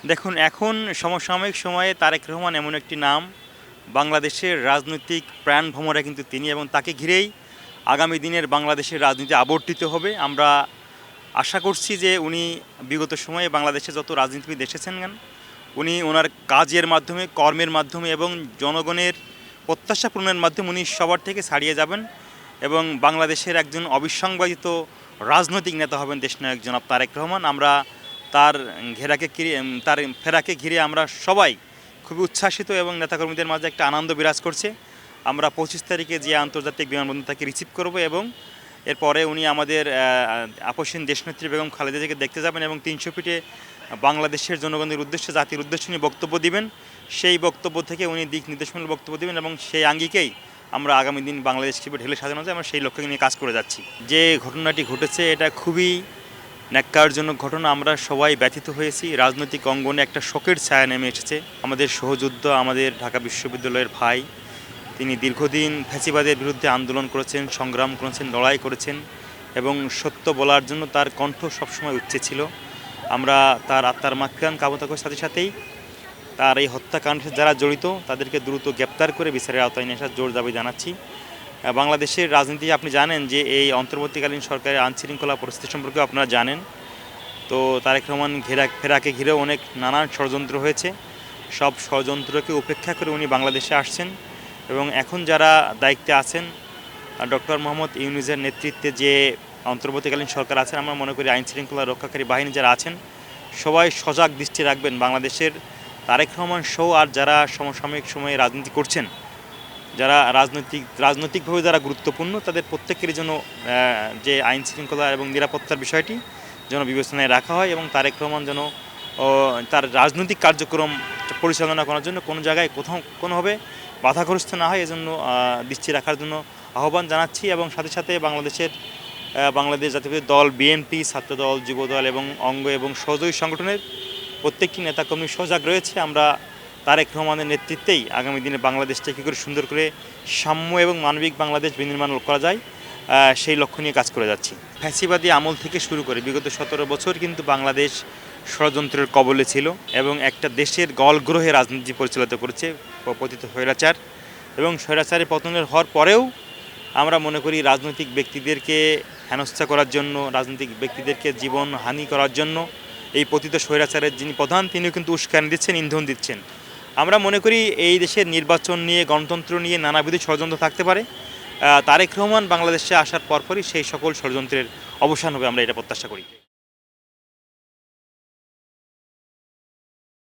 দেখুন, এখন সমসাময়িক সময়ে তারেক রহমান এমন একটি নাম, বাংলাদেশের রাজনৈতিক প্রাণভোমরা কিন্তু তিনি, এবং তাকে ঘিরেই আগামী দিনের বাংলাদেশের রাজনীতি আবর্তিত হবে। আমরা আশা করছি যে উনি বিগত সময়ে বাংলাদেশে যত রাজনীতিবিদ এসেছেন উনি ওনার কাজের মাধ্যমে, কর্মের মাধ্যমে এবং জনগণের প্রত্যাশা পূরণের মাধ্যমে উনি সবার থেকে ছাড়িয়ে যাবেন এবং বাংলাদেশের একজন অবিসংবাদিত রাজনৈতিক নেতা হবেন দেশনায়ক জনাব তারেক রহমান। আমরা তার ফেরাকে ঘিরে আমরা সবাই খুবই উচ্ছ্বাসিত এবং নেতাকর্মীদের মাঝে একটা আনন্দ বিরাজ করছে। আমরা 25 তারিখে যে আন্তর্জাতিক বিমানবন্দর তাকে রিসিভ করব এবং এরপরে উনি আমাদের আপসীন দেশনেত্রী বেগম খালেদা জিয়াকে দেখতে যাবেন এবং 300 ফিটে বাংলাদেশের জনগণের উদ্দেশ্যে, জাতির উদ্দেশ্যে উনি বক্তব্য দিবেন। সেই বক্তব্য থেকে উনি দিক নির্দেশমূলক বক্তব্য দিবেন এবং সেই আঙ্গিকেই আমরা আগামী দিন বাংলাদেশকে ঢেলে সাজানো যায়, আমরা সেই লক্ষ্যে নিয়ে কাজ করে যাচ্ছি। যে ঘটনাটি ঘটেছে এটা খুবই ন্যাক্কারজনক ঘটনা। আমরা সবাই ব্যথিত হয়েছি। রাজনৈতিক অঙ্গনে একটা শোকের ছায়া নেমে এসেছে। আমাদের সহযোদ্ধা, আমাদের ঢাকা বিশ্ববিদ্যালয়ের ভাই, তিনি দীর্ঘদিন ফ্যাসিবাদের বিরুদ্ধে আন্দোলন করেছেন, সংগ্রাম করেছেন, লড়াই করেছেন এবং সত্য বলার জন্য তার কণ্ঠ সবসময় উচ্চে ছিল। আমরা তার আত্মার মাগফিরাত কামনা করার সাথে সাথেই তার এই হত্যাকাণ্ডে যারা জড়িত তাদেরকে দ্রুত গ্রেপ্তার করে বিচারের আওতায় নিয়ে আসার জোর দাবি জানাচ্ছি। বাংলাদেশের রাজনীতি আপনি জানেন যে এই অন্তর্বর্তীকালীন সরকারের আইনশৃঙ্খলা পরিস্থিতি সম্পর্কে আপনারা জানেন। তো তারেক রহমান ফেরাকে ঘিরেও অনেক নানান ষড়যন্ত্র হয়েছে। সব ষড়যন্ত্রকে উপেক্ষা করে উনি বাংলাদেশে আসছেন এবং এখন যারা দায়িত্বে আছেন, ডক্টর মোহাম্মদ ইউনূসের নেতৃত্বে যে অন্তর্বর্তীকালীন সরকার আছেন, আমরা মনে করি আইনশৃঙ্খলা রক্ষাকারী বাহিনী যারা আছেন সবাই সজাগ দৃষ্টি রাখবেন বাংলাদেশের তারেক রহমান সহ আর যারা সমসাময়িক সময়ে রাজনীতি করছেন, যারা রাজনৈতিকভাবে যারা গুরুত্বপূর্ণ, তাদের প্রত্যেকের জন্য যে আইন শৃঙ্খলা এবং নিরাপত্তার বিষয়টি যেন বিবেচনায় রাখা হয় এবং তারেক রহমান যেন তার রাজনৈতিক কার্যক্রম পরিচালনা করার জন্য কোনো জায়গায় কোনোভাবে বাধাগ্রস্ত না হয়, এজন্য দৃষ্টি রাখার জন্য আহ্বান জানাচ্ছি। এবং সাথে সাথে বাংলাদেশ জাতীয় দল, বিএনপি, ছাত্রদল, যুবদল এবং অঙ্গ এবং সহযোগী সংগঠনের প্রত্যেকটি নেতাকর্মী সজাগ রয়েছে। আমরা তারেক রহমানের নেতৃত্বেই আগামী দিনে বাংলাদেশটা কী করে সুন্দর করে সাম্য এবং মানবিক বাংলাদেশ বিনির্মাণ করা যায় সেই লক্ষ্য নিয়ে কাজ করে যাচ্ছি। ফ্যাসিবাদী আমল থেকে শুরু করে বিগত 17 বছর কিন্তু বাংলাদেশ ষড়যন্ত্রের কবলে ছিল এবং একটা দেশের গলগ্রহে রাজনীতি পরিচালিত করেছে পতিত স্বৈরাচার। এবং স্বৈরাচারের পতনের হওয়ার পরেও আমরা মনে করি রাজনৈতিক ব্যক্তিদেরকে হেনস্থা করার জন্য, রাজনৈতিক ব্যক্তিদেরকে জীবন হানি করার জন্য এই পতিত স্বৈরাচারের যিনি প্রধান, তিনিও কিন্তু উস্কানি দিচ্ছেন, ইন্ধন দিচ্ছেন। আমরা মনে করি এই দেশের নির্বাচন নিয়ে, গণতন্ত্র নিয়ে নানাবিধ ষড়যন্ত্র থাকতে পারে। তারেক রহমান বাংলাদেশে আসার পরপরই সেই সকল ষড়যন্ত্রের অবসান হবে, আমরা এটা প্রত্যাশা করি।